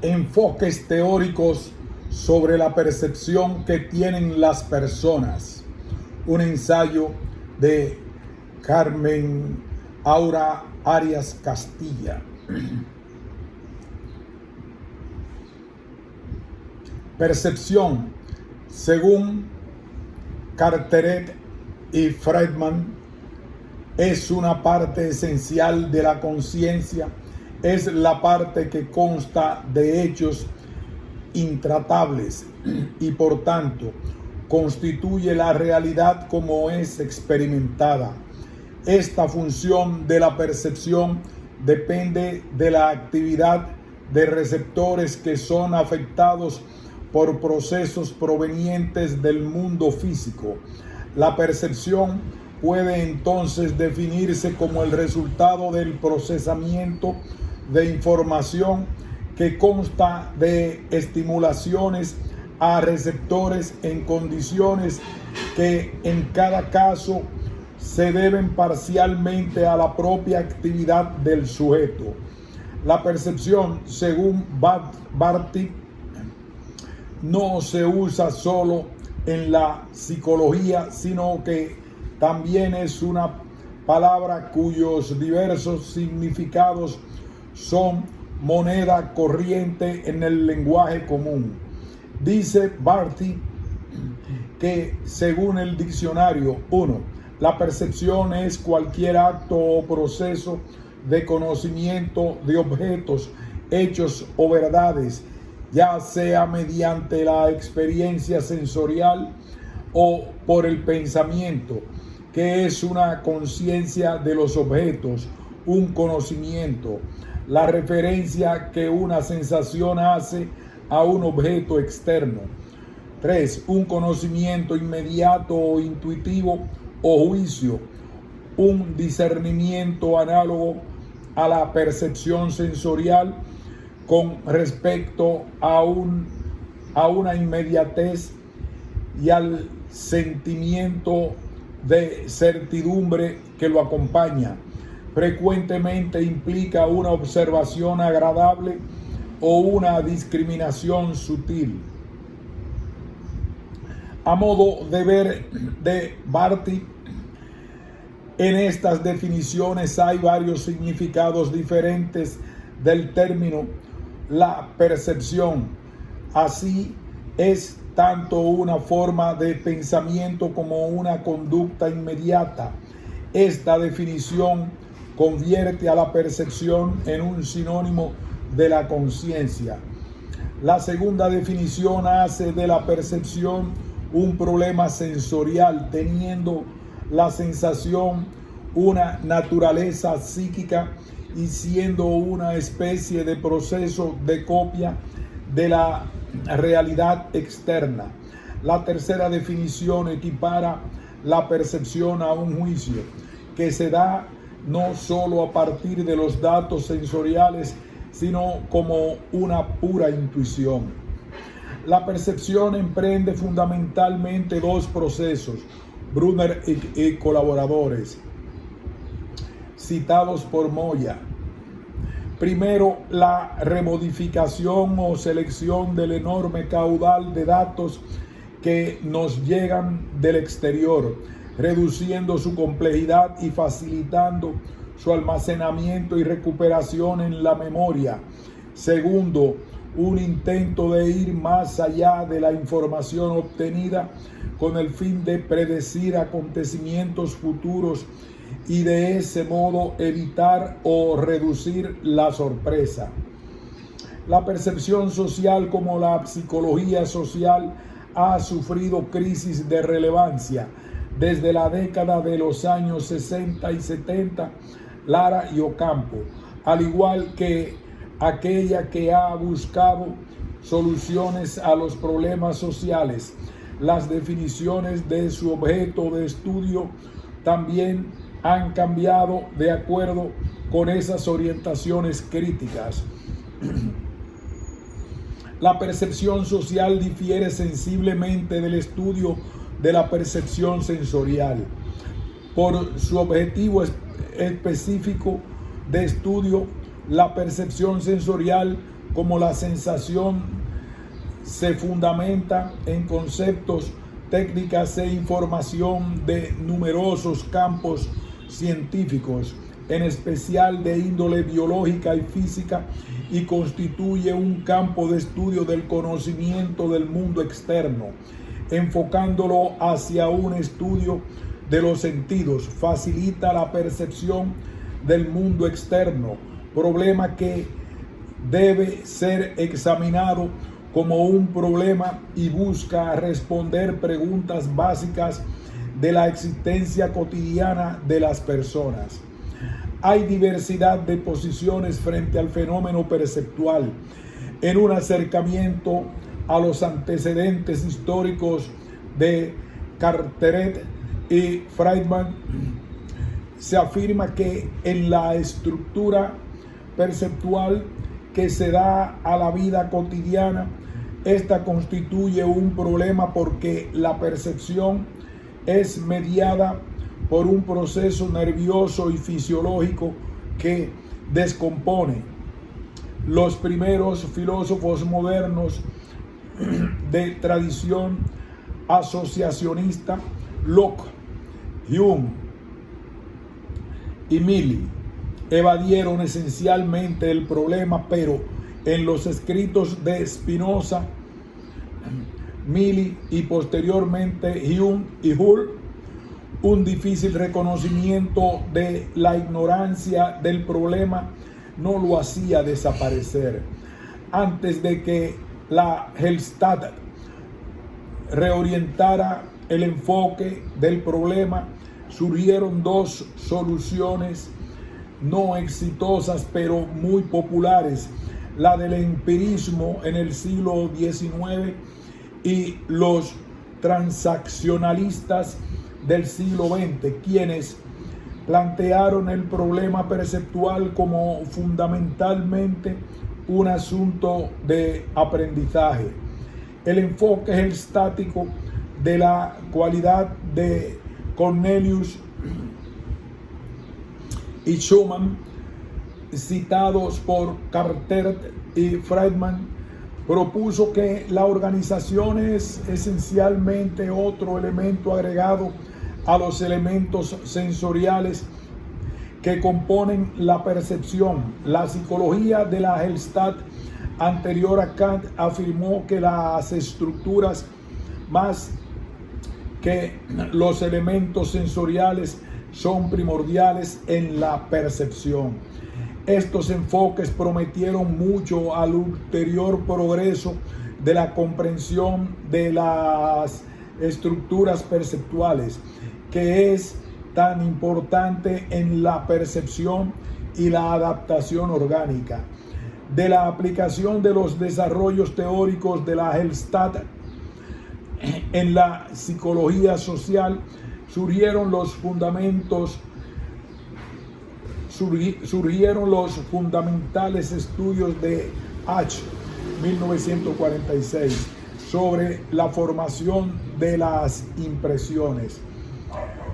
Enfoques teóricos sobre la percepción que tienen las personas. Un ensayo de Carmen Aura Arias Castilla. Percepción, según Carteret y Friedman, es una parte esencial de la conciencia. Es la parte que consta de hechos intratables y por tanto constituye la realidad como es experimentada. Esta función de la percepción depende de la actividad de receptores que son afectados por procesos provenientes del mundo físico. La percepción puede entonces definirse como el resultado del procesamiento de información que consta de estimulaciones a receptores en condiciones que en cada caso se deben parcialmente a la propia actividad del sujeto. La percepción, según Barty, no se usa solo en la psicología, sino que también es una palabra cuyos diversos significados son moneda corriente en el lenguaje común. Dice Barty que, según el diccionario, 1. La percepción es cualquier acto o proceso de conocimiento de objetos, hechos o verdades, ya sea mediante la experiencia sensorial o por el pensamiento, que es una conciencia de los objetos, un conocimiento, la referencia que una sensación hace a un objeto externo. 3. Un conocimiento inmediato o intuitivo o juicio, un discernimiento análogo a la percepción sensorial con respecto a una inmediatez y al sentimiento de certidumbre que lo acompaña. Frecuentemente implica una observación agradable o una discriminación sutil. A modo de ver de Barty, en estas definiciones hay varios significados diferentes del término la percepción. Así es tanto una forma de pensamiento como una conducta inmediata. Esta definición convierte a la percepción en un sinónimo de la conciencia. La segunda definición hace de la percepción un problema sensorial, teniendo la sensación una naturaleza psíquica y siendo una especie de proceso de copia de la realidad externa. La tercera definición equipara la percepción a un juicio que se da no solo a partir de los datos sensoriales, sino como una pura intuición. La percepción emprende fundamentalmente dos procesos, Brunner y colaboradores, citados por Moya. Primero, la remodificación o selección del enorme caudal de datos que nos llegan del exterior, reduciendo su complejidad y facilitando su almacenamiento y recuperación en la memoria. Segundo, un intento de ir más allá de la información obtenida con el fin de predecir acontecimientos futuros y de ese modo evitar o reducir la sorpresa. La percepción social, como la psicología social, ha sufrido crisis de relevancia. Desde la década de los años 60 y 70, Lara y Ocampo, al igual que aquella que ha buscado soluciones a los problemas sociales, las definiciones de su objeto de estudio también han cambiado de acuerdo con esas orientaciones críticas. La percepción social difiere sensiblemente del estudio de la percepción sensorial. Por su objetivo específico de estudio, la percepción sensorial como la sensación se fundamenta en conceptos, técnicas e información de numerosos campos científicos, en especial de índole biológica y física, y constituye un campo de estudio del conocimiento del mundo externo, enfocándolo hacia un estudio de los sentidos. Facilita la percepción del mundo externo, problema que debe ser examinado como un problema y busca responder preguntas básicas de la existencia cotidiana de las personas. Hay diversidad de posiciones frente al fenómeno perceptual. En un acercamiento a los antecedentes históricos de Carteret y Friedman, se afirma que en la estructura perceptual que se da a la vida cotidiana, esta constituye un problema porque la percepción es mediada por un proceso nervioso y fisiológico que descompone. Los primeros filósofos modernos de tradición asociacionista, Locke, Hume y Mill, evadieron esencialmente el problema, pero en los escritos de Spinoza, Mill y posteriormente Hume y Hull, un difícil reconocimiento de la ignorancia del problema no lo hacía desaparecer. Antes de que la Hallstatt reorientara el enfoque del problema, surgieron dos soluciones no exitosas pero muy populares: la del empirismo en el siglo XIX y los transaccionalistas del siglo XX, quienes plantearon el problema perceptual como fundamentalmente un asunto de aprendizaje. El enfoque estático de la cualidad de Cornelius y Schumann, citados por Carteret y Friedman, propuso que la organización es esencialmente otro elemento agregado a los elementos sensoriales que componen la percepción. La psicología de la Hallstatt anterior a Kant afirmó que las estructuras más que los elementos sensoriales son primordiales en la percepción. Estos enfoques prometieron mucho al ulterior progreso de la comprensión de las estructuras perceptuales, que es tan importante en la percepción y la adaptación orgánica. De la aplicación de los desarrollos teóricos de la Hallstatt en la psicología social surgieron los fundamentales estudios de H. 1946 sobre la formación de las impresiones.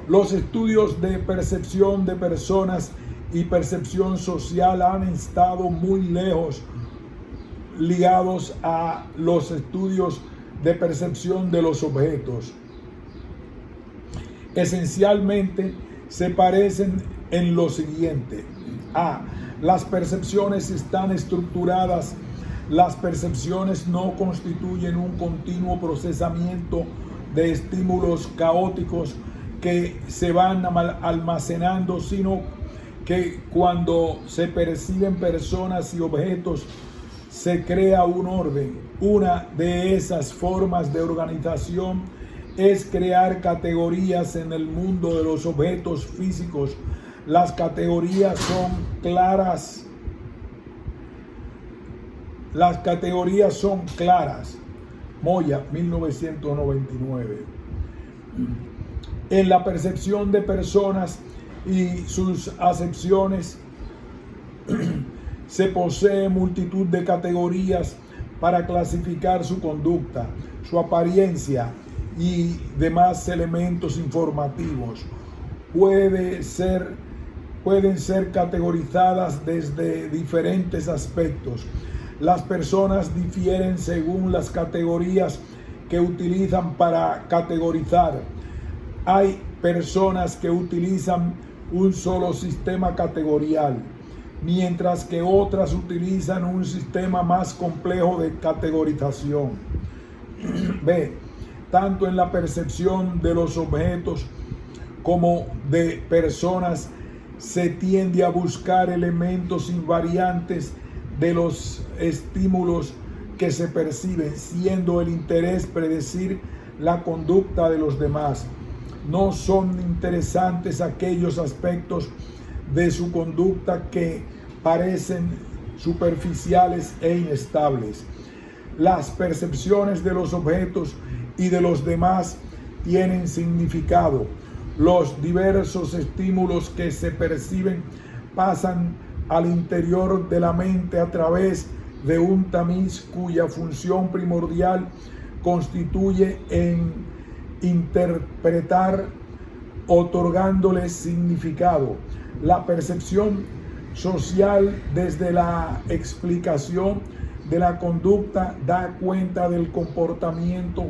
Los estudios de percepción de personas y percepción social han estado muy lejos ligados a los estudios de percepción de los objetos. Esencialmente se parecen en lo siguiente: A. Las percepciones están estructuradas. Las percepciones no constituyen un continuo procesamiento de estímulos caóticos que se van almacenando, sino que cuando se perciben personas y objetos se crea un orden. Una de esas formas de organización es crear categorías en el mundo de los objetos físicos. Las categorías son claras. Moya, 1999. En la percepción de personas y sus acepciones se posee multitud de categorías para clasificar su conducta, su apariencia y demás elementos informativos. Puede ser pueden ser categorizadas desde diferentes aspectos. Las personas difieren según las categorías que utilizan para categorizar. Hay personas que utilizan un solo sistema categorial, mientras que otras utilizan un sistema más complejo de categorización. B. Tanto en la percepción de los objetos como de personas se tiende a buscar elementos invariantes de los estímulos que se perciben, siendo el interés predecir la conducta de los demás. No son interesantes aquellos aspectos de su conducta que parecen superficiales e inestables. Las percepciones de los objetos y de los demás tienen significado. Los diversos estímulos que se perciben pasan al interior de la mente a través de un tamiz cuya función primordial constituye en interpretar, otorgándoles significado. La percepción social desde la explicación de la conducta da cuenta del comportamiento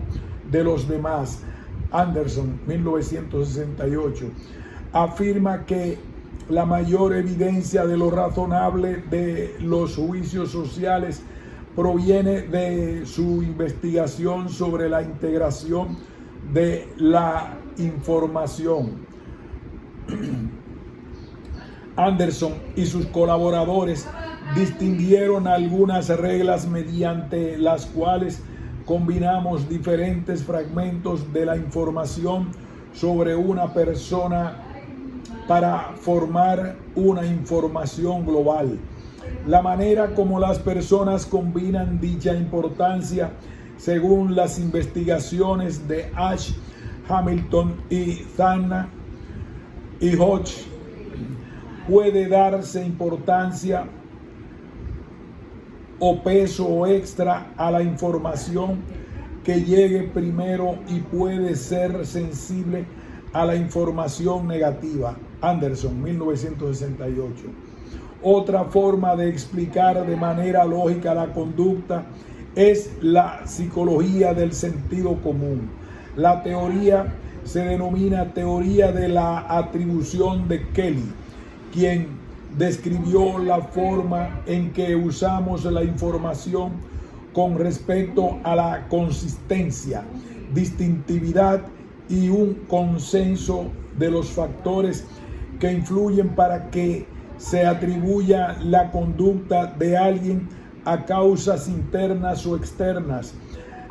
de los demás. Anderson, 1968, afirma que la mayor evidencia de lo razonable de los juicios sociales proviene de su investigación sobre la integración de la información. Anderson y sus colaboradores distinguieron algunas reglas mediante las cuales combinamos diferentes fragmentos de la información sobre una persona para formar una información global. La manera como las personas combinan dicha importancia, según las investigaciones de Ash, Hamilton y Zanna y Hodge, puede darse importancia o peso extra a la información que llegue primero y puede ser sensible a la información negativa. Anderson, 1968. Otra forma de explicar de manera lógica la conducta es la psicología del sentido común. La teoría se denomina teoría de la atribución de Kelly, quien describió la forma en que usamos la información con respecto a la consistencia, distintividad y un consenso de los factores que influyen para que se atribuya la conducta de alguien a causas internas o externas.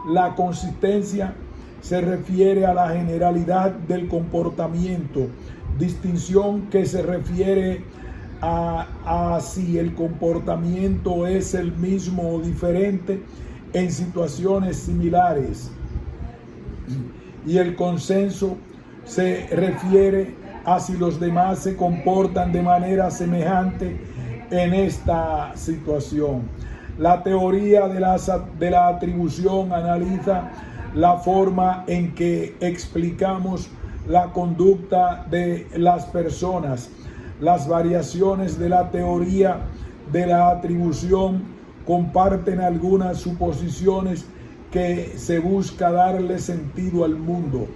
La consistencia se refiere a la generalidad del comportamiento, distinción que se refiere a si el comportamiento es el mismo o diferente en situaciones similares. Y el consenso se refiere a si los demás se comportan de manera semejante en esta situación. La teoría de la atribución analiza la forma en que explicamos la conducta de las personas. Las variaciones de la teoría de la atribución comparten algunas suposiciones que se busca darle sentido al mundo,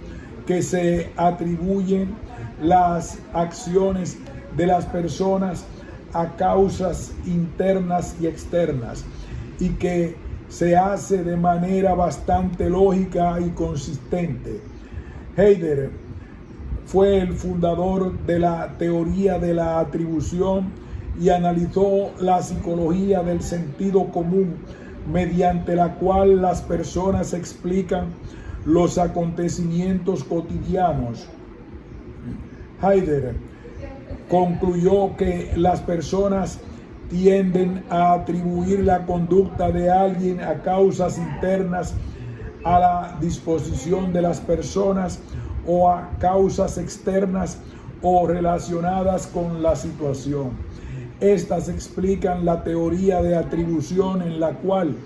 que se atribuyen las acciones de las personas a causas internas y externas, y que se hace de manera bastante lógica y consistente. Heidegger fue el fundador de la teoría de la atribución y analizó la psicología del sentido común, mediante la cual las personas explican los acontecimientos cotidianos. Heidegger concluyó que las personas tienden a atribuir la conducta de alguien a causas internas a la disposición de las personas o a causas externas o relacionadas con la situación. Estas explican la teoría de atribución, en la cual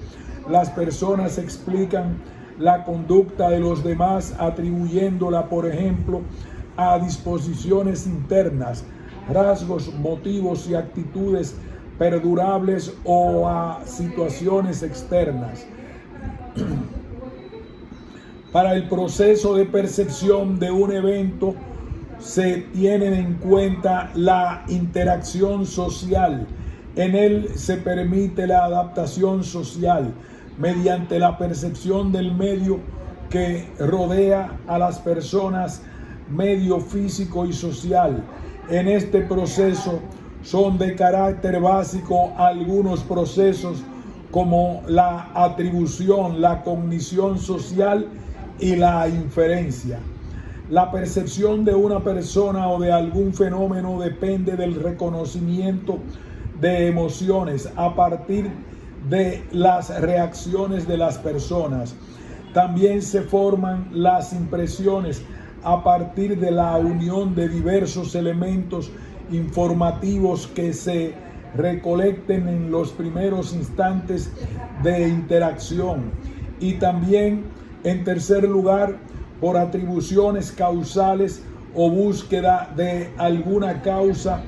las personas explican la conducta de los demás atribuyéndola, por ejemplo, a disposiciones internas, rasgos, motivos y actitudes perdurables o a situaciones externas. Para el proceso de percepción de un evento se tiene en cuenta la interacción social. En él se permite la adaptación social mediante la percepción del medio que rodea a las personas, medio físico y social. En este proceso son de carácter básico algunos procesos como la atribución, la cognición social y la inferencia. La percepción de una persona o de algún fenómeno depende del reconocimiento de emociones a partir de las reacciones de las personas. También se forman las impresiones a partir de la unión de diversos elementos informativos que se recolecten en los primeros instantes de interacción. Y también, en tercer lugar, por atribuciones causales o búsqueda de alguna causa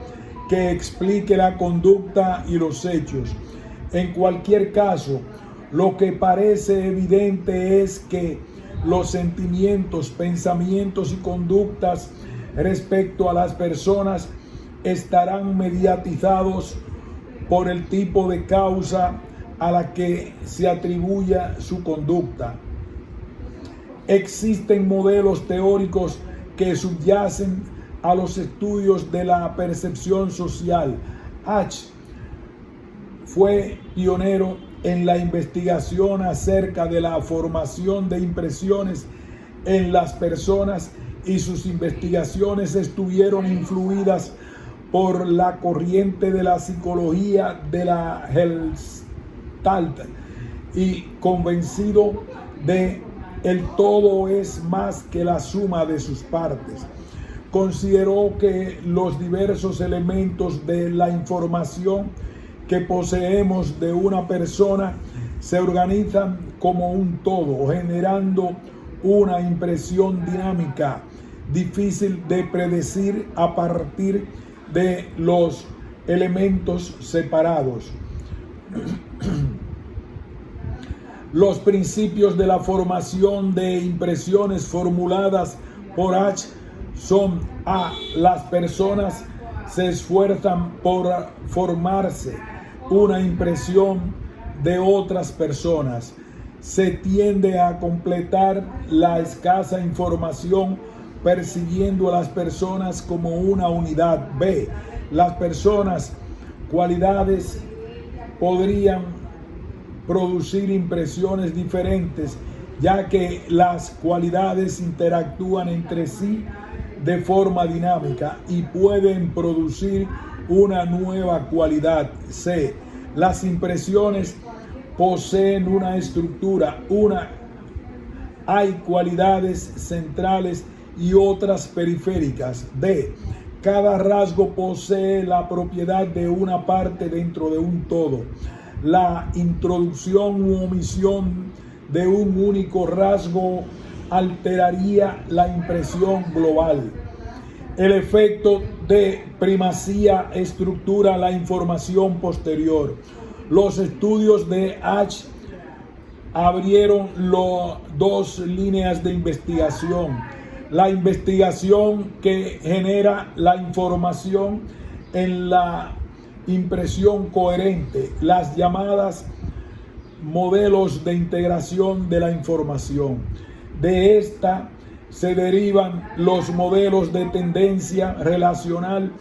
que explique la conducta y los hechos. En cualquier caso, lo que parece evidente es que los sentimientos, pensamientos y conductas respecto a las personas estarán mediatizados por el tipo de causa a la que se atribuya su conducta. Existen modelos teóricos que subyacen a los estudios de la percepción social. H. fue pionero en la investigación acerca de la formación de impresiones en las personas y sus investigaciones estuvieron influidas por la corriente de la psicología de la Gestalt y convencido de el todo es más que la suma de sus partes. Consideró que los diversos elementos de la información que poseemos de una persona se organizan como un todo, generando una impresión dinámica, difícil de predecir a partir de los elementos separados. Los principios de la formación de impresiones formuladas por H son A. Las personas se esfuerzan por formarse una impresión de otras personas. Se tiende a completar la escasa información percibiendo a las personas como una unidad. B. Las personas, cualidades podrían producir impresiones diferentes, ya que las cualidades interactúan entre sí de forma dinámica y pueden producir una nueva cualidad. C. Las impresiones poseen una estructura, hay cualidades centrales y otras periféricas. D. Cada rasgo posee la propiedad de una parte dentro de un todo. La introducción u omisión de un único rasgo alteraría la impresión global. El efecto de primacía estructura la información posterior. Los estudios de H abrieron dos líneas de investigación. La investigación que genera la información en la impresión coherente, las llamadas modelos de integración de la información. De esta se derivan los modelos de tendencia relacional,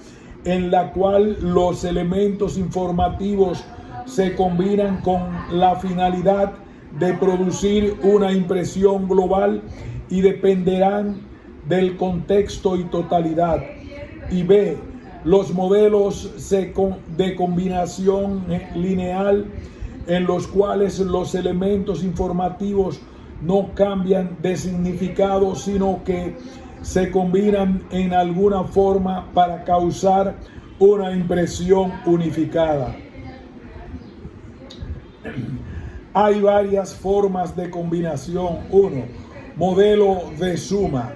en la cual los elementos informativos se combinan con la finalidad de producir una impresión global y dependerán del contexto y totalidad. Y B. Los modelos de combinación lineal, en los cuales los elementos informativos no cambian de significado, sino que se combinan en alguna forma para causar una impresión unificada. Hay varias formas de combinación. 1. Modelo de suma.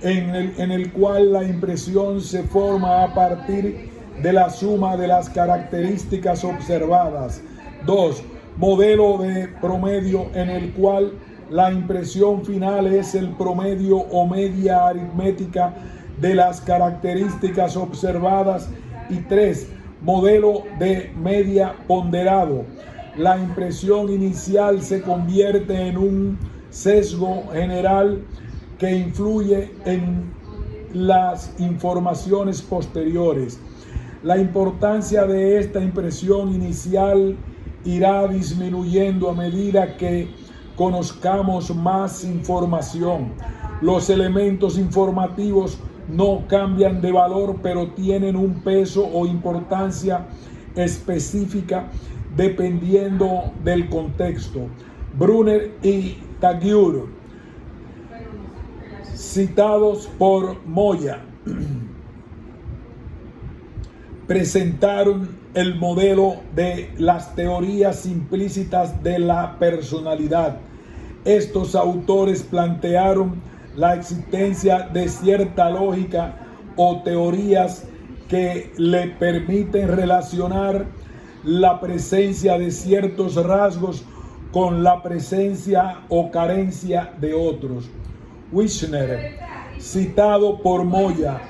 en el cual la impresión se forma a partir de la suma de las características observadas. 2. Modelo de promedio, en el cual la impresión final es el promedio o media aritmética de las características observadas. Y 3. Modelo de media ponderado. La impresión inicial se convierte en un sesgo general que influye en las informaciones posteriores. La importancia de esta impresión inicial irá disminuyendo a medida que conozcamos más información. Los elementos informativos no cambian de valor, pero tienen un peso o importancia específica dependiendo del contexto. Brunner y Taguier, citados por Moya, presentaron el modelo de las teorías implícitas de la personalidad. Estos autores plantearon la existencia de cierta lógica o teorías que le permiten relacionar la presencia de ciertos rasgos con la presencia o carencia de otros. Wissner, citado por Moya,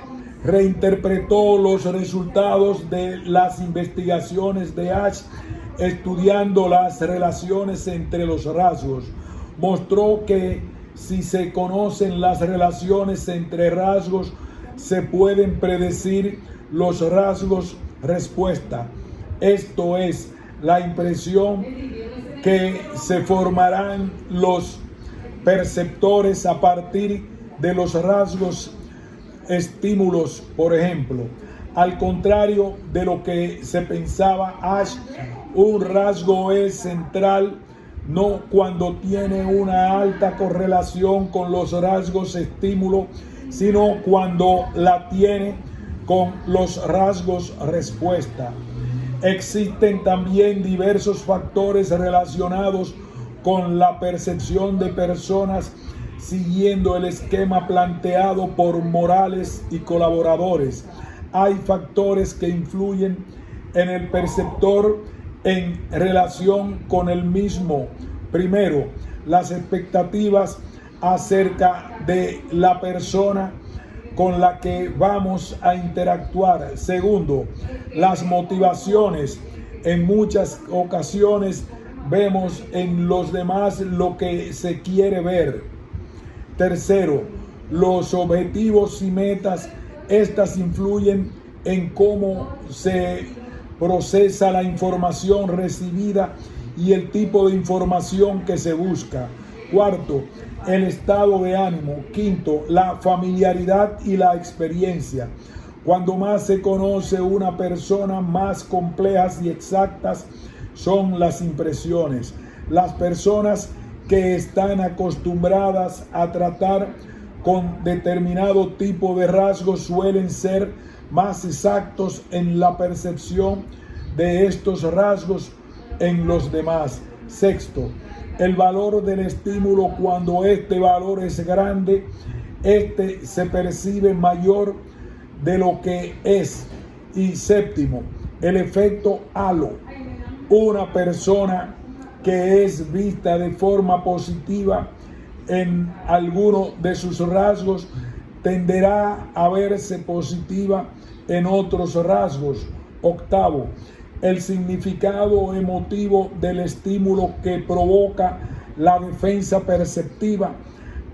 reinterpretó los resultados de las investigaciones de Asch estudiando las relaciones entre los rasgos. Mostró que si se conocen las relaciones entre rasgos, se pueden predecir los rasgos respuesta. Esto es, la impresión que se formarán los perceptores a partir de los rasgos estímulos, por ejemplo. Al contrario de lo que se pensaba, Asch, un rasgo es central no cuando tiene una alta correlación con los rasgos estímulo, sino cuando la tiene con los rasgos respuesta. Existen también diversos factores relacionados con la percepción de personas siguiendo el esquema planteado por Morales y colaboradores. Hay factores que influyen en el perceptor en relación con el mismo. Primero, las expectativas acerca de la persona con la que vamos a interactuar. Segundo, las motivaciones. En muchas ocasiones vemos en los demás lo que se quiere ver. Tercero, los objetivos y metas. Estas influyen en cómo se procesa la información recibida y el tipo de información que se busca. Cuarto, el estado de ánimo. Quinto, la familiaridad y la experiencia. Cuando más se conoce una persona, más complejas y exactas son las impresiones. Las personas que están acostumbradas a tratar con determinado tipo de rasgos suelen ser más exactos en la percepción de estos rasgos en los demás. Sexto, el valor del estímulo. Cuando este valor es grande, este se percibe mayor de lo que es. Y séptimo, el efecto halo. Una persona que es vista de forma positiva en alguno de sus rasgos tenderá a verse positiva en otros rasgos. Octavo, el significado emotivo del estímulo que provoca la defensa perceptiva.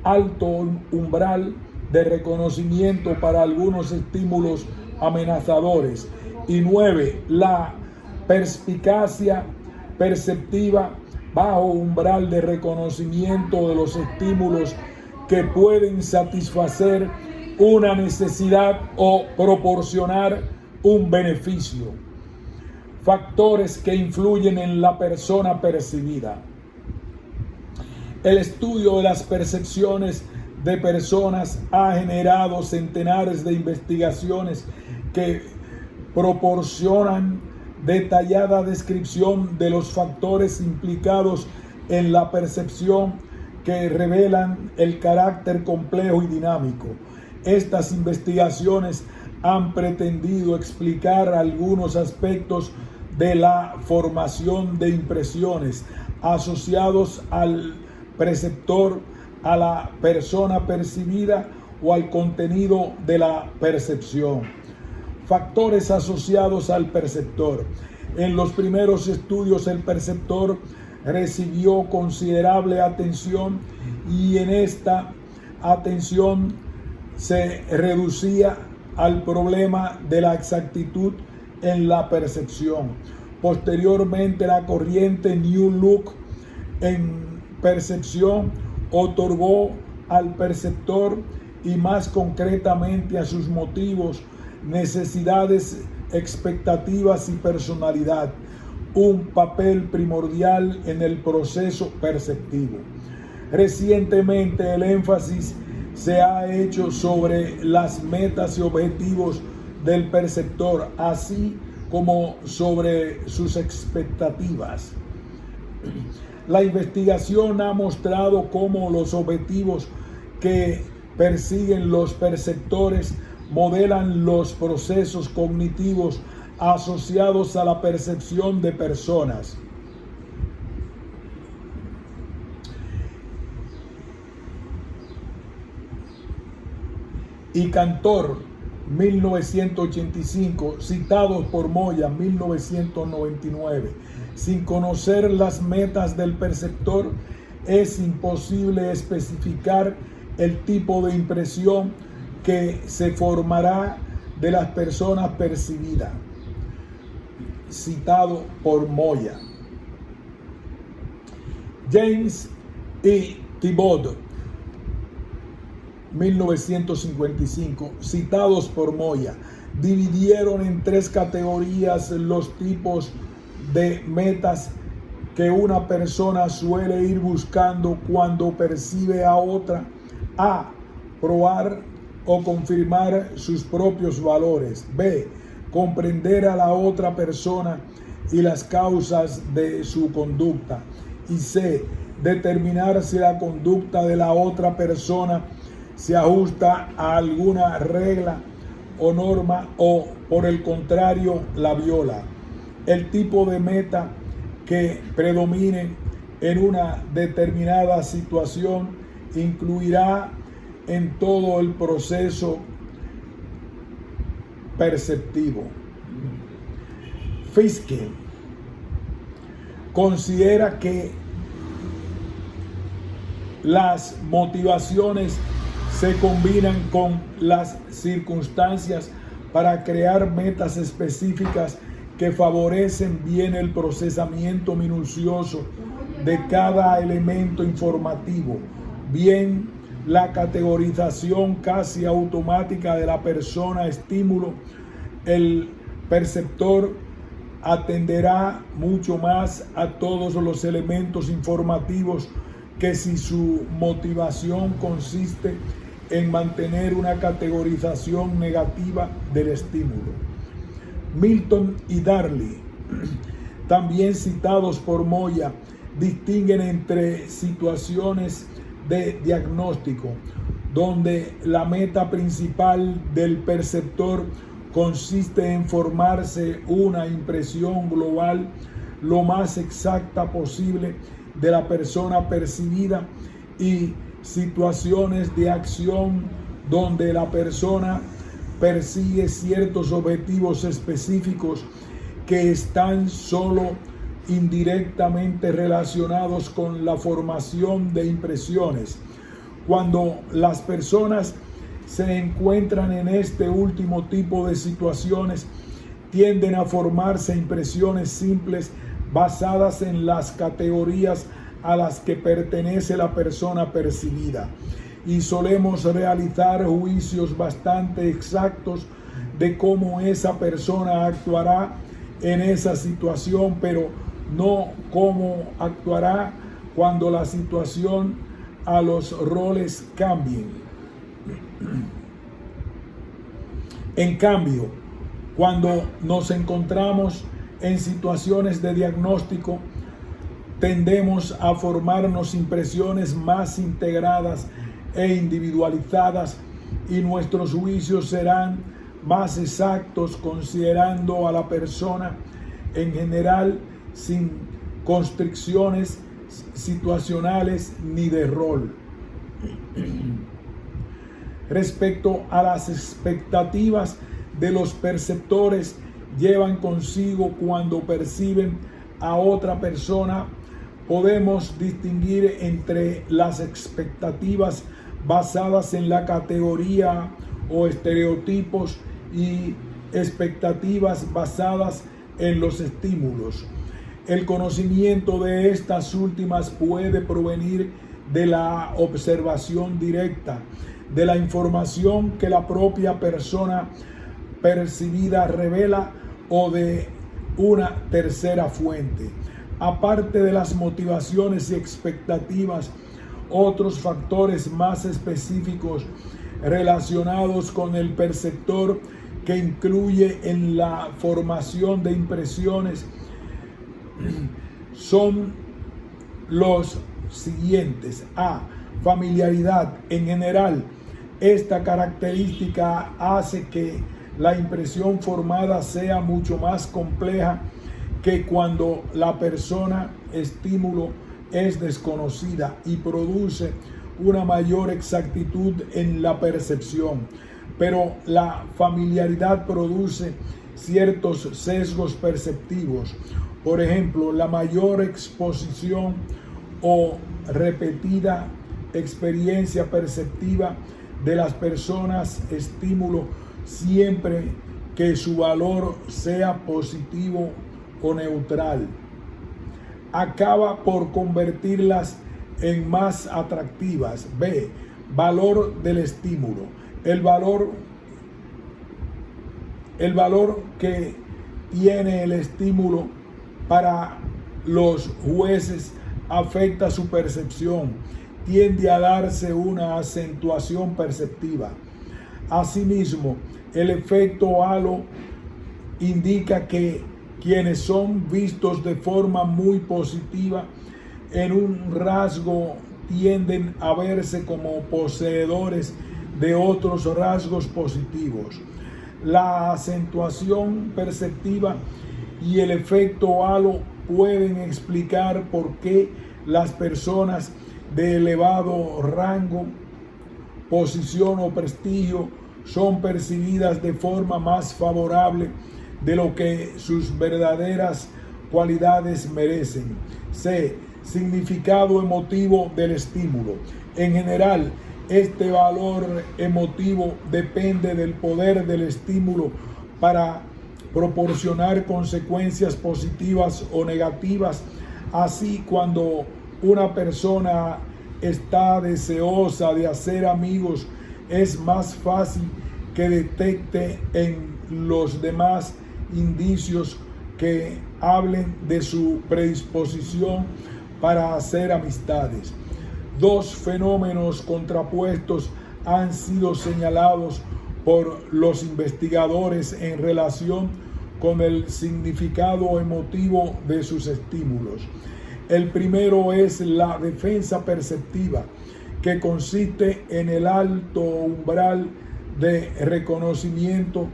Alto umbral de reconocimiento para algunos estímulos amenazadores. Y 9, la perspicacia perceptiva, bajo umbral de reconocimiento de los estímulos que pueden satisfacer una necesidad o proporcionar un beneficio. Factores que influyen en la persona percibida. El estudio de las percepciones de personas ha generado centenares de investigaciones que proporcionan detallada descripción de los factores implicados en la percepción que revelan el carácter complejo y dinámico. Estas investigaciones han pretendido explicar algunos aspectos de la formación de impresiones asociados al perceptor, a la persona percibida o al contenido de la percepción. Factores asociados al perceptor. En los primeros estudios, el perceptor recibió considerable atención y en esta atención se reducía al problema de la exactitud en la percepción. Posteriormente, la corriente New Look en percepción otorgó al perceptor y más concretamente a sus motivos, necesidades, expectativas y personalidad un papel primordial en el proceso perceptivo. Recientemente el énfasis se ha hecho sobre las metas y objetivos del perceptor, así como sobre sus expectativas. La investigación ha mostrado cómo los objetivos que persiguen los perceptores modelan los procesos cognitivos asociados a la percepción de personas. Y Cantor, 1985, citados por Moya, 1999. Sin conocer las metas del perceptor, es imposible especificar el tipo de impresión que se formará de las personas percibidas. Citado por Moya. James y Thibault, 1955, citados por Moya, dividieron en 3 categorías los tipos de metas que una persona suele ir buscando cuando percibe a otra. A. Probar o confirmar sus propios valores. B. Comprender a la otra persona y las causas de su conducta. Y C. Determinar si la conducta de la otra persona se ajusta a alguna regla o norma o, por el contrario, la viola. El tipo de meta que predomine en una determinada situación incluirá en todo el proceso perceptivo. Fiske considera que las motivaciones se combinan con las circunstancias para crear metas específicas que favorecen bien el procesamiento minucioso de cada elemento informativo, bien la categorización casi automática de la persona estímulo. El perceptor atenderá mucho más a todos los elementos informativos que si su motivación consiste en mantener una categorización negativa del estímulo. Milton y Darley, también citados por Moya, distinguen entre situaciones de diagnóstico, donde la meta principal del perceptor consiste en formarse una impresión global lo más exacta posible de la persona percibida, y situaciones de acción donde la persona persigue ciertos objetivos específicos que están solo indirectamente relacionados con la formación de impresiones. Cuando las personas se encuentran en este último tipo de situaciones, tienden a formarse impresiones simples basadas en las categorías a las que pertenece la persona percibida, y solemos realizar juicios bastante exactos de cómo esa persona actuará en esa situación, pero no cómo actuará cuando la situación a los roles cambien. En cambio, cuando nos encontramos en situaciones de diagnóstico, tendemos a formarnos impresiones más integradas e individualizadas y nuestros juicios serán más exactos considerando a la persona en general sin constricciones situacionales ni de rol. Respecto a las expectativas de los perceptores llevan consigo cuando perciben a otra persona, podemos distinguir entre las expectativas basadas en la categoría o estereotipos y expectativas basadas en los estímulos. El conocimiento de estas últimas puede provenir de la observación directa, de la información que la propia persona percibida revela o de una tercera fuente. Aparte de las motivaciones y expectativas, otros factores más específicos relacionados con el perceptor que incluye en la formación de impresiones son los siguientes. A. Familiaridad. En general, esta característica hace que la impresión formada sea mucho más compleja que cuando la persona estímulo es desconocida y produce una mayor exactitud en la percepción. Pero la familiaridad produce ciertos sesgos perceptivos. Por ejemplo, la mayor exposición o repetida experiencia perceptiva de las personas estímulo siempre que su valor sea positivo o neutral, acaba por convertirlas en más atractivas. B. Valor del estímulo. El valor que tiene el estímulo para los jueces afecta su percepción, tiende a darse una acentuación perceptiva. Asimismo, el efecto halo indica que quienes son vistos de forma muy positiva en un rasgo tienden a verse como poseedores de otros rasgos positivos. La acentuación perceptiva y el efecto halo pueden explicar por qué las personas de elevado rango, posición o prestigio son percibidas de forma más favorable de lo que sus verdaderas cualidades merecen. C. Significado emotivo del estímulo. En general, este valor emotivo depende del poder del estímulo para proporcionar consecuencias positivas o negativas. Así, cuando una persona está deseosa de hacer amigos, es más fácil que detecte en los demás indicios que hablen de su predisposición para hacer amistades. Dos fenómenos contrapuestos han sido señalados por los investigadores en relación con el significado emotivo de sus estímulos. El primero es la defensa perceptiva, que consiste en el alto umbral de reconocimiento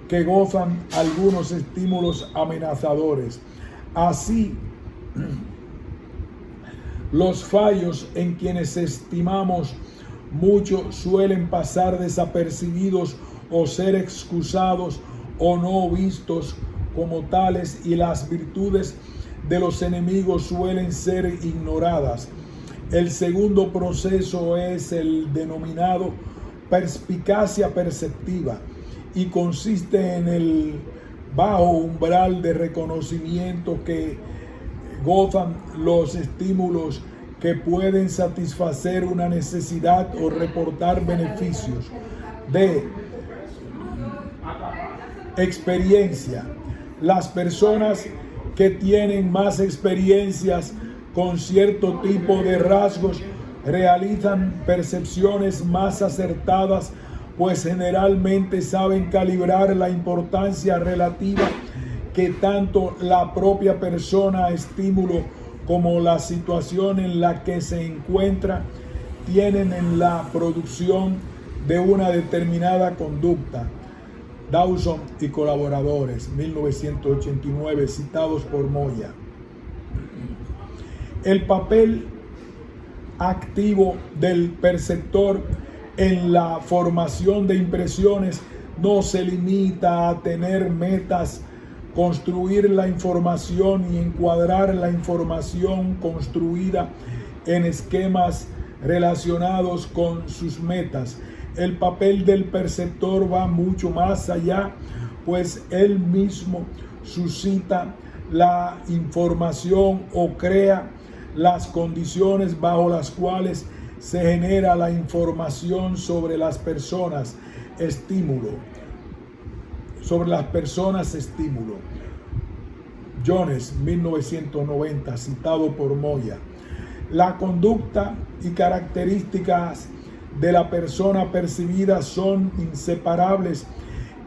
que gozan algunos estímulos amenazadores. Así, los fallos en quienes estimamos mucho suelen pasar desapercibidos o ser excusados o no vistos como tales, y las virtudes de los enemigos suelen ser ignoradas. El segundo proceso es el denominado perspicacia perceptiva y consiste en el bajo umbral de reconocimiento que gozan los estímulos que pueden satisfacer una necesidad o reportar beneficios. D. Experiencia. Las personas que tienen más experiencias con cierto tipo de rasgos realizan percepciones más acertadas, pues generalmente saben calibrar la importancia relativa que tanto la propia persona estímulo como la situación en la que se encuentra tienen en la producción de una determinada conducta. Dawson y colaboradores, 1989, citados por Moya. El papel activo del perceptor en la formación de impresiones no se limita a tener metas, construir la información y encuadrar la información construida en esquemas relacionados con sus metas. El papel del perceptor va mucho más allá, pues él mismo suscita la información o crea las condiciones bajo las cuales se genera la información sobre las personas, estímulo. Jones, 1990, citado por Moya. La conducta y características de la persona percibida son inseparables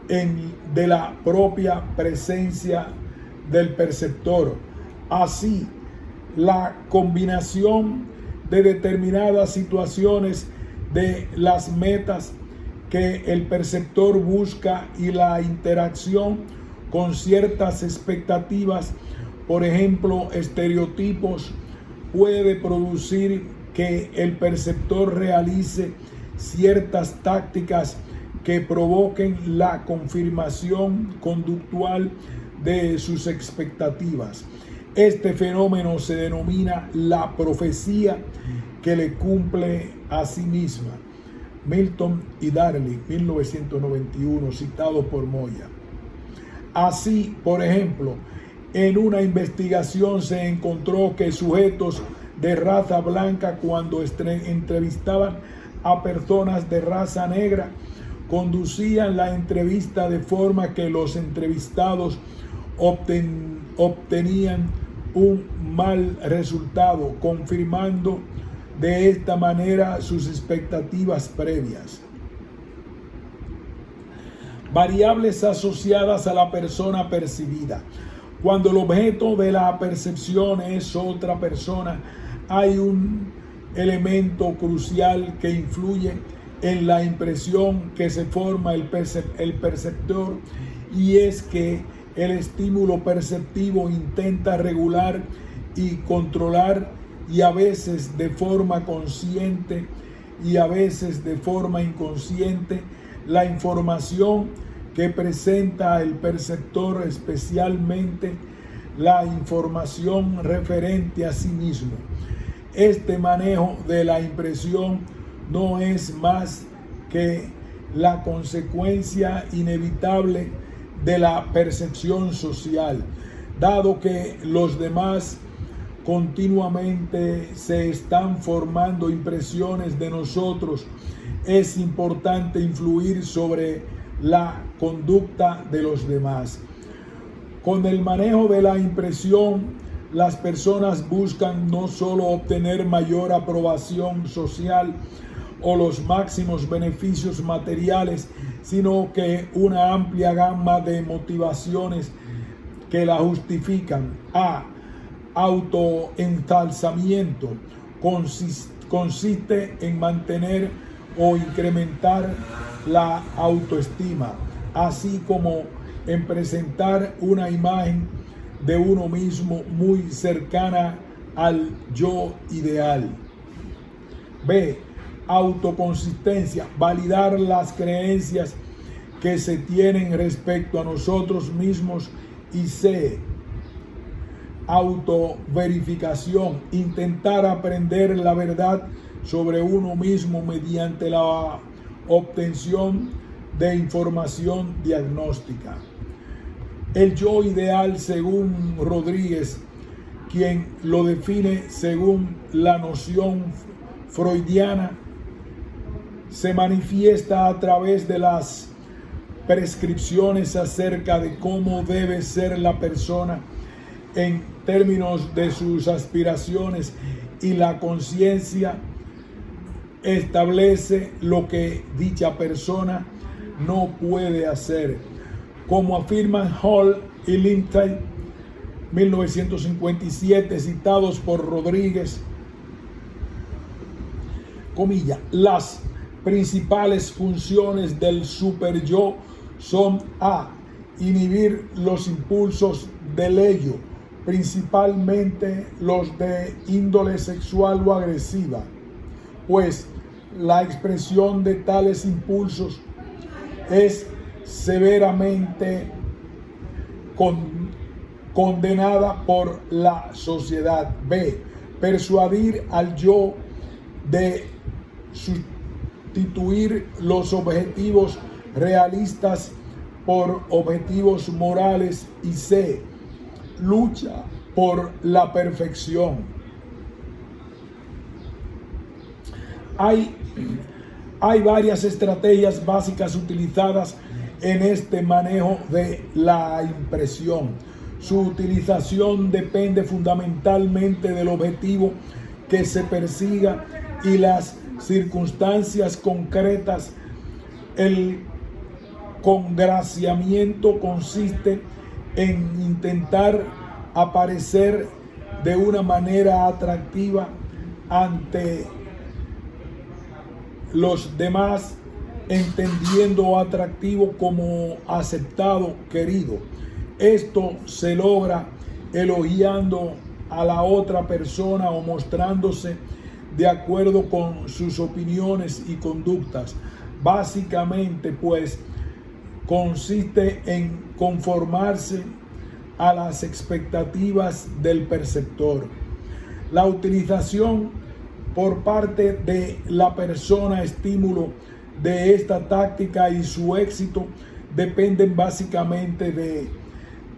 de la propia presencia del perceptor. Así, la combinación de determinadas situaciones de las metas que el perceptor busca y la interacción con ciertas expectativas, por ejemplo, estereotipos, puede producir que el perceptor realice ciertas tácticas que provoquen la confirmación conductual de sus expectativas. Este fenómeno se denomina la profecía que le cumple a sí misma. Milton y Darling, 1991, citado por Moya. Así, por ejemplo, en una investigación se encontró que sujetos de raza blanca, cuando entrevistaban a personas de raza negra, conducían la entrevista de forma que los entrevistados obtenían un mal resultado, confirmando de esta manera sus expectativas previas. Variables asociadas a la persona percibida. Cuando el objeto de la percepción es otra persona, hay un elemento crucial que influye en la impresión que se forma el perceptor, y es que el estímulo perceptivo intenta regular y controlar, y a veces de forma consciente y a veces de forma inconsciente, la información que presenta el perceptor, especialmente la información referente a sí mismo. Este manejo de la impresión no es más que la consecuencia inevitable de la percepción social. Dado que los demás continuamente se están formando impresiones de nosotros, es importante influir sobre la conducta de los demás. Con el manejo de la impresión, las personas buscan no solo obtener mayor aprobación social o los máximos beneficios materiales, sino que una amplia gama de motivaciones que la justifican. Autoensalzamiento consiste en mantener o incrementar la autoestima, así como en presentar una imagen de uno mismo muy cercana al yo ideal. B. Autoconsistencia, validar las creencias que se tienen respecto a nosotros mismos. Y C. Autoverificación, intentar aprender la verdad sobre uno mismo mediante la obtención de información diagnóstica. El yo ideal, según Rodríguez, quien lo define según la noción freudiana, se manifiesta a través de las prescripciones acerca de cómo debe ser la persona en términos de sus aspiraciones, y la conciencia establece lo que dicha persona no puede hacer. Como afirman Hall y Lindsay, 1957, citados por Rodríguez, comilla, las principales funciones del superyo son a. Inhibir los impulsos del ello, principalmente los de índole sexual o agresiva, pues la expresión de tales impulsos es severamente condenada por la sociedad. B. Persuadir al yo de sustituir los objetivos realistas por objetivos morales. Y C. Lucha por la perfección. Hay varias estrategias básicas utilizadas en este manejo de la impresión. Su utilización depende fundamentalmente del objetivo que se persiga y las circunstancias concretas. El congraciamiento consiste en intentar aparecer de una manera atractiva ante los demás, entendiendo atractivo como aceptado, querido. Esto se logra elogiando a la otra persona o mostrándose de acuerdo con sus opiniones y conductas. Básicamente, pues, consiste en conformarse a las expectativas del perceptor. La utilización por parte de la persona estímulo de esta táctica y su éxito dependen básicamente de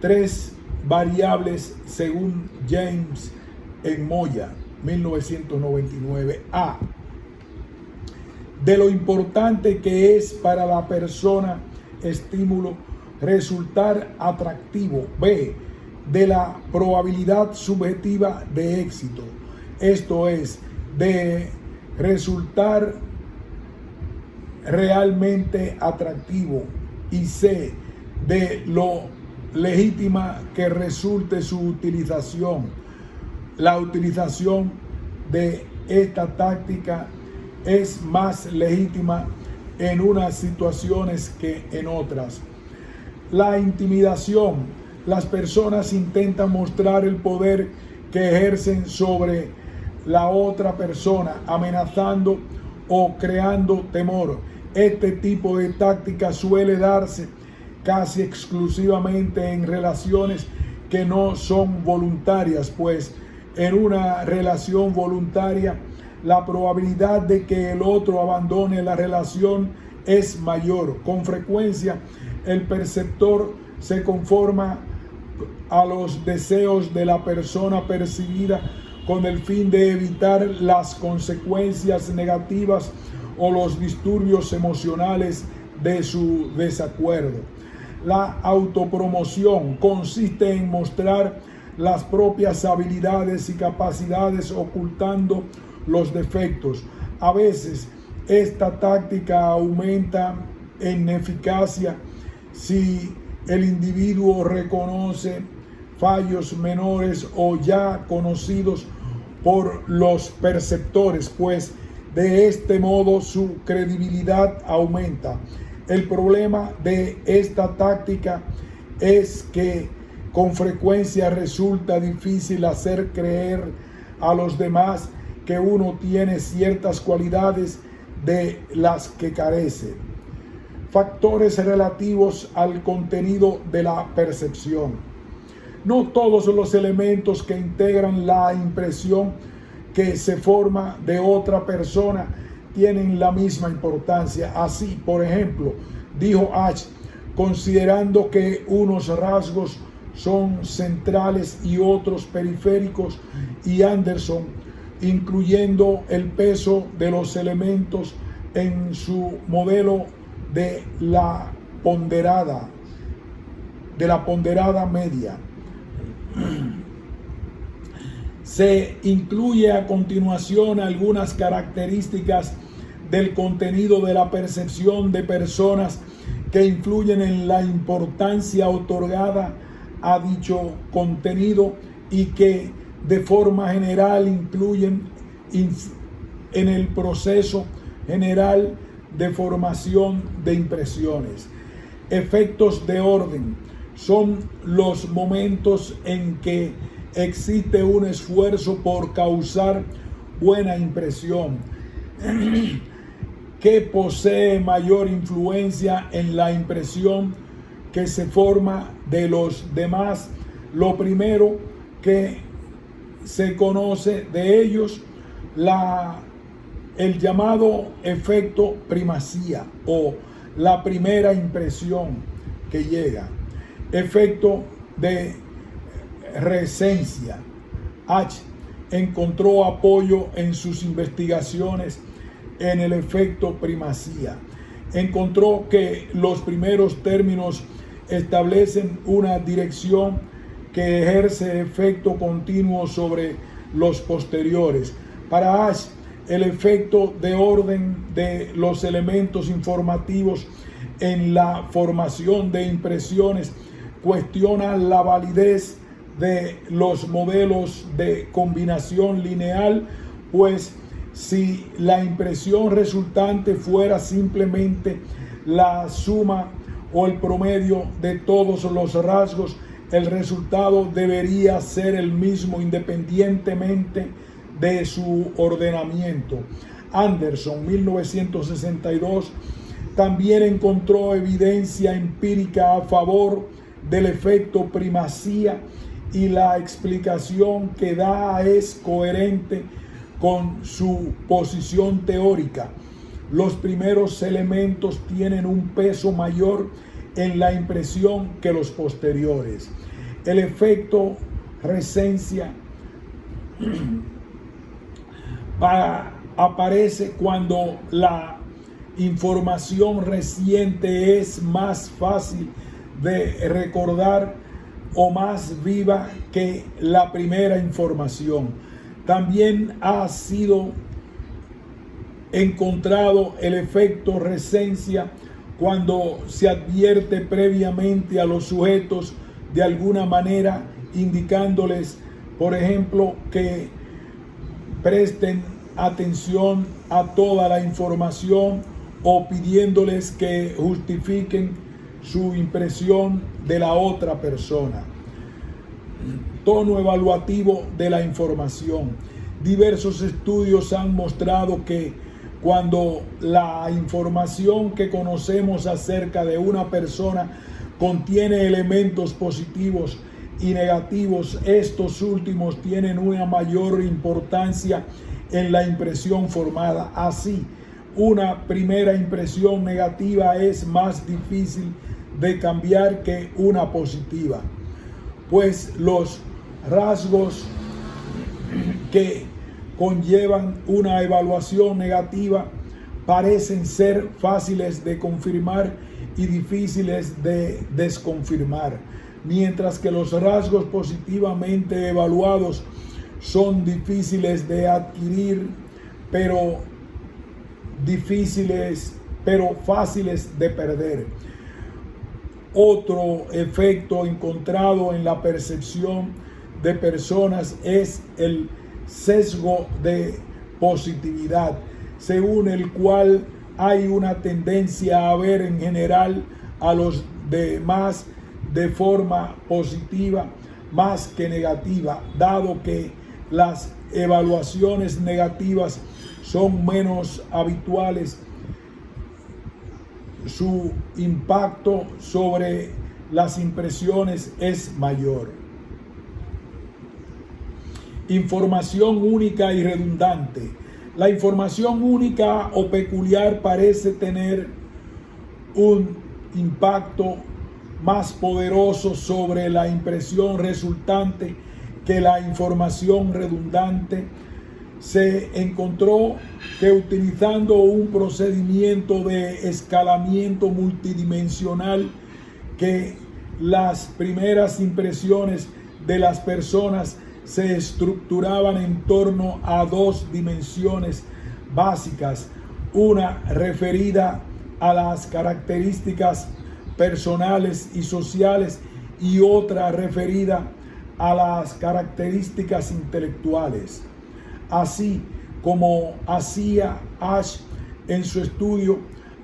tres variables, según James en Moya, 1999. A. De lo importante que es para la persona estímulo resultar atractivo. B. De la probabilidad subjetiva de éxito, esto es, de resultar realmente atractivo. Y C. De lo legítima que resulte su utilización. La utilización de esta táctica es más legítima en unas situaciones que en otras. La intimidación. Las personas intentan mostrar el poder que ejercen sobre la otra persona, amenazando o creando temor. Este tipo de táctica suele darse casi exclusivamente en relaciones que no son voluntarias, pues en una relación voluntaria la probabilidad de que el otro abandone la relación es mayor. Con frecuencia el perceptor se conforma a los deseos de la persona percibida con el fin de evitar las consecuencias negativas o los disturbios emocionales de su desacuerdo. La autopromoción consiste en mostrar las propias habilidades y capacidades ocultando los defectos. A veces esta táctica aumenta en eficacia si el individuo reconoce fallos menores o ya conocidos por los perceptores, pues de este modo su credibilidad aumenta. El problema de esta táctica es que con frecuencia resulta difícil hacer creer a los demás que uno tiene ciertas cualidades de las que carece. Factores relativos al contenido de la percepción. No todos los elementos que integran la impresión que se forma de otra persona tienen la misma importancia. Así, por ejemplo, dijo H, considerando que unos rasgos son centrales y otros periféricos, y Anderson, incluyendo el peso de los elementos en su modelo de la ponderada media. Se incluye a continuación algunas características del contenido de la percepción de personas que influyen en la importancia otorgada a dicho contenido y que de forma general incluyen en el proceso general de formación de impresiones. Efectos de orden son los momentos en que existe un esfuerzo por causar buena impresión, que posee mayor influencia en la impresión que se forma de los demás. Lo primero que se conoce de ellos, el llamado efecto primacía o la primera impresión que llega. Efecto de recencia. H encontró apoyo en sus investigaciones en el efecto primacía. Encontró que los primeros términos establecen una dirección que ejerce efecto continuo sobre los posteriores. Para Ash, el efecto de orden de los elementos informativos en la formación de impresiones cuestiona la validez de los modelos de combinación lineal, pues si la impresión resultante fuera simplemente la suma o el promedio de todos los rasgos, el resultado debería ser el mismo independientemente de su ordenamiento. Anderson, 1962, también encontró evidencia empírica a favor del efecto primacía y la explicación que da es coherente con su posición teórica. Los primeros elementos tienen un peso mayor en la impresión que los posteriores. El efecto recencia aparece cuando la información reciente es más fácil de recordar o más viva que la primera información. También ha sido encontrado el efecto recencia cuando se advierte previamente a los sujetos de alguna manera, indicándoles, por ejemplo, que presten atención a toda la información o pidiéndoles que justifiquen su impresión de la otra persona. Tono evaluativo de la información. Diversos estudios han mostrado que cuando la información que conocemos acerca de una persona contiene elementos positivos y negativos, estos últimos tienen una mayor importancia en la impresión formada. Así, una primera impresión negativa es más difícil de cambiar que una positiva, pues los rasgos que conllevan una evaluación negativa parecen ser fáciles de confirmar y difíciles de desconfirmar, mientras que los rasgos positivamente evaluados son difíciles de adquirir, pero fáciles de perder. Otro efecto encontrado en la percepción de personas es el sesgo de positividad, según el cual hay una tendencia a ver en general a los demás de forma positiva más que negativa, dado que las evaluaciones negativas son menos habituales. Su impacto sobre las impresiones es mayor. Información única y redundante. La información única o peculiar parece tener un impacto más poderoso sobre la impresión resultante que la información redundante. Se encontró que utilizando un procedimiento de escalamiento multidimensional, que las primeras impresiones de las personas se estructuraban en torno a dos dimensiones básicas, una referida a las características personales y sociales y otra referida a las características intelectuales. Así como hacía Ash en su estudio,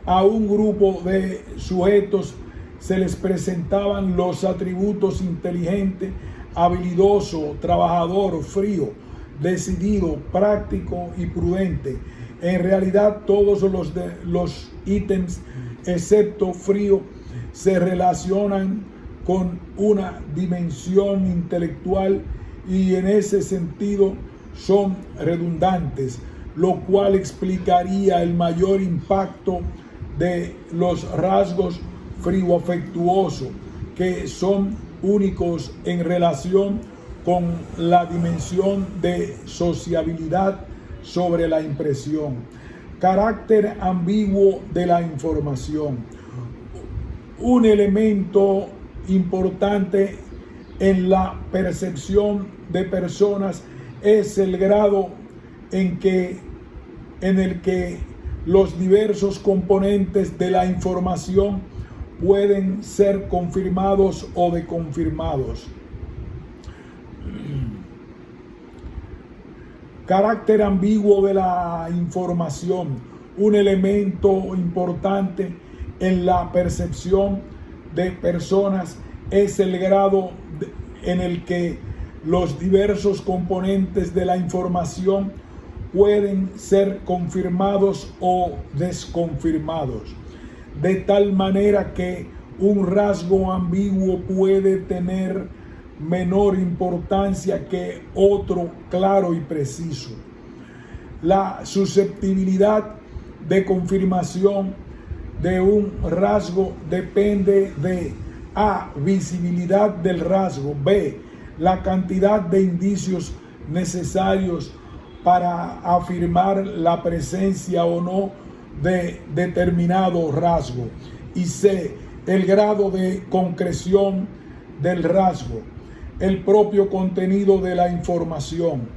a un grupo de sujetos se les presentaban los atributos inteligente, habilidoso, trabajador, frío, decidido, práctico y prudente. En realidad todos los ítems, excepto frío, se relacionan con una dimensión intelectual y en ese sentido son redundantes, lo cual explicaría el mayor impacto de los rasgos frío-afectuosos, que son únicos en relación con la dimensión de sociabilidad sobre la impresión. Carácter ambiguo de la información. Un elemento importante en la percepción de personas es el grado en el que los diversos componentes de la información pueden ser confirmados o desconfirmados. Carácter ambiguo de la información. Un elemento importante en la percepción de personas es el grado en el que los diversos componentes de la información pueden ser confirmados o desconfirmados, de tal manera que un rasgo ambiguo puede tener menor importancia que otro claro y preciso. La susceptibilidad de confirmación de un rasgo depende de A. Visibilidad del rasgo. B. La cantidad de indicios necesarios para afirmar la presencia o no de determinado rasgo. Y C. El grado de concreción del rasgo. El propio contenido de la información.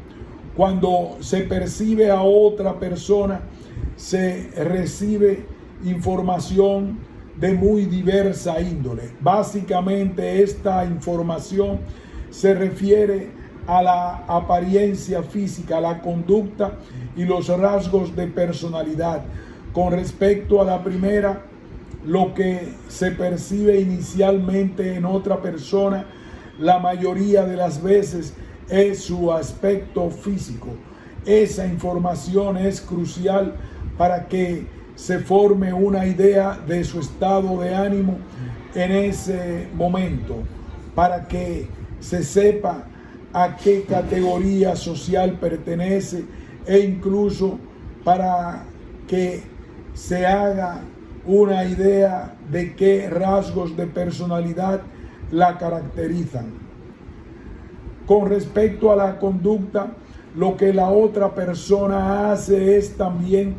Cuando se percibe a otra persona, se recibe información de muy diversa índole. Básicamente, esta información se refiere a la apariencia física, a la conducta y los rasgos de personalidad. Con respecto a la primera, lo que se percibe inicialmente en otra persona, la mayoría de las veces es su aspecto físico. Esa información es crucial para que se forme una idea de su estado de ánimo en ese momento, para que se sepa a qué categoría social pertenece e incluso para que se haga una idea de qué rasgos de personalidad la caracterizan. Con respecto a la conducta, lo que la otra persona hace es también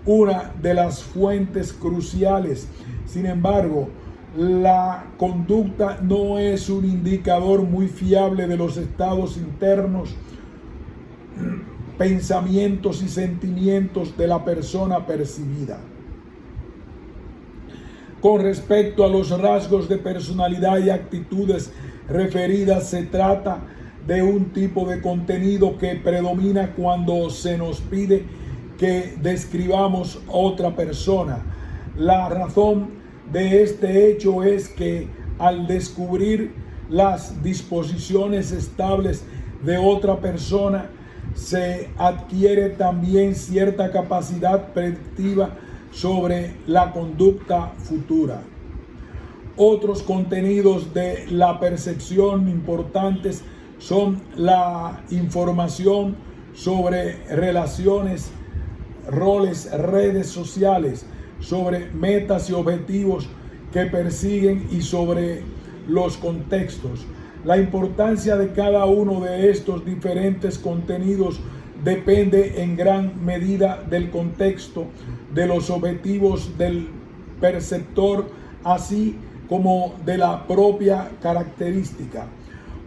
una de las fuentes cruciales. Sin embargo, la conducta no es un indicador muy fiable de los estados internos, pensamientos y sentimientos de la persona percibida. Con respecto a los rasgos de personalidad y actitudes referidas, se trata de un tipo de contenido que predomina cuando se nos pide que describamos a otra persona. La razón de este hecho es que al descubrir las disposiciones estables de otra persona, se adquiere también cierta capacidad predictiva sobre la conducta futura. Otros contenidos de la percepción importantes son la información sobre relaciones, roles, redes sociales, sobre metas y objetivos que persiguen y sobre los contextos. La importancia de cada uno de estos diferentes contenidos depende en gran medida del contexto, de los objetivos del perceptor, así como de la propia característica.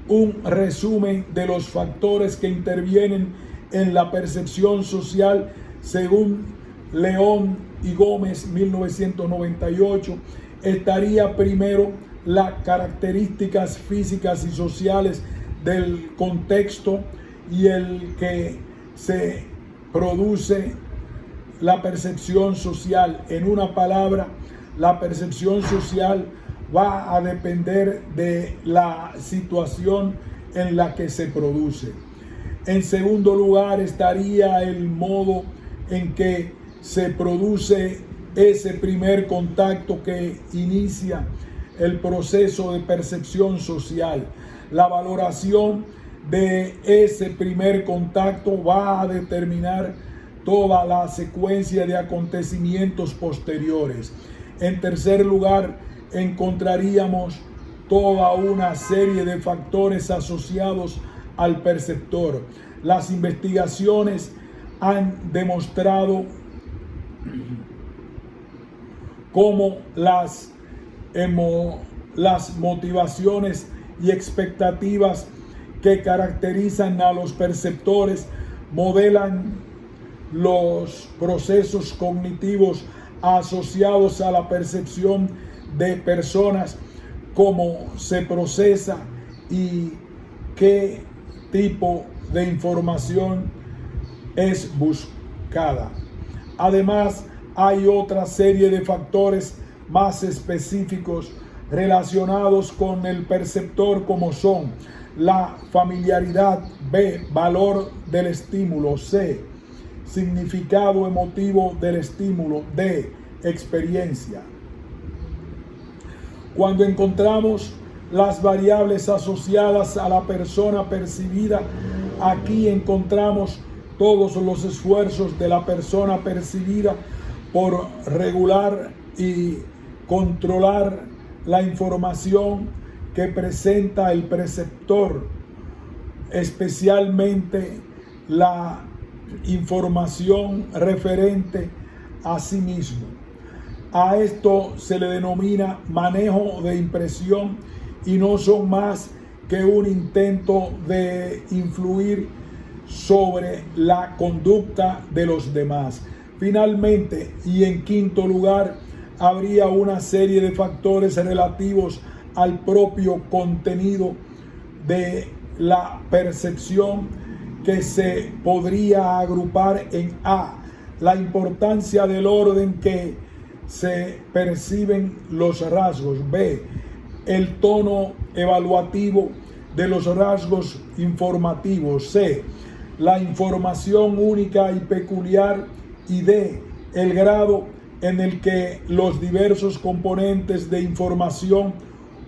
Un resumen de los factores que intervienen en la percepción social, según León y Gómez, 1998, estaría primero las características físicas y sociales del contexto y el que se produce la percepción social. En una palabra, la percepción social va a depender de la situación en la que se produce. En segundo lugar estaría el modo en que se produce ese primer contacto que inicia el proceso de percepción social. La valoración de ese primer contacto va a determinar toda la secuencia de acontecimientos posteriores. En tercer lugar, encontraríamos toda una serie de factores asociados al perceptor. Las investigaciones han demostrado cómo las motivaciones y expectativas que caracterizan a los perceptores modelan los procesos cognitivos asociados a la percepción de personas, cómo se procesa y qué tipo de información es buscada. Además, hay otra serie de factores más específicos relacionados con el perceptor, como son la familiaridad, B, valor del estímulo, C, significado emotivo del estímulo, D, experiencia. Cuando encontramos las variables asociadas a la persona percibida, aquí encontramos todos los esfuerzos de la persona percibida por regular y controlar la información que presenta el perceptor, especialmente la información referente a sí mismo. A esto se le denomina manejo de impresión y no son más que un intento de influir sobre la conducta de los demás. Finalmente, y en quinto lugar, habría una serie de factores relativos al propio contenido de la percepción que se podría agrupar en A, la importancia del orden que se perciben los rasgos; B, el tono evaluativo de los rasgos informativos; C, la información única y peculiar; y D, el grado en el que los diversos componentes de información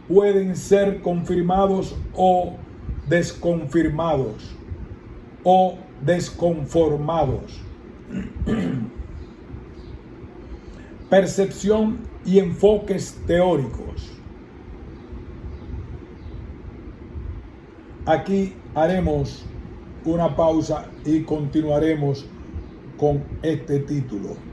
pueden ser confirmados o desconfirmados o desconformados. Percepción y enfoques teóricos. Aquí haremos una pausa y continuaremos con este título.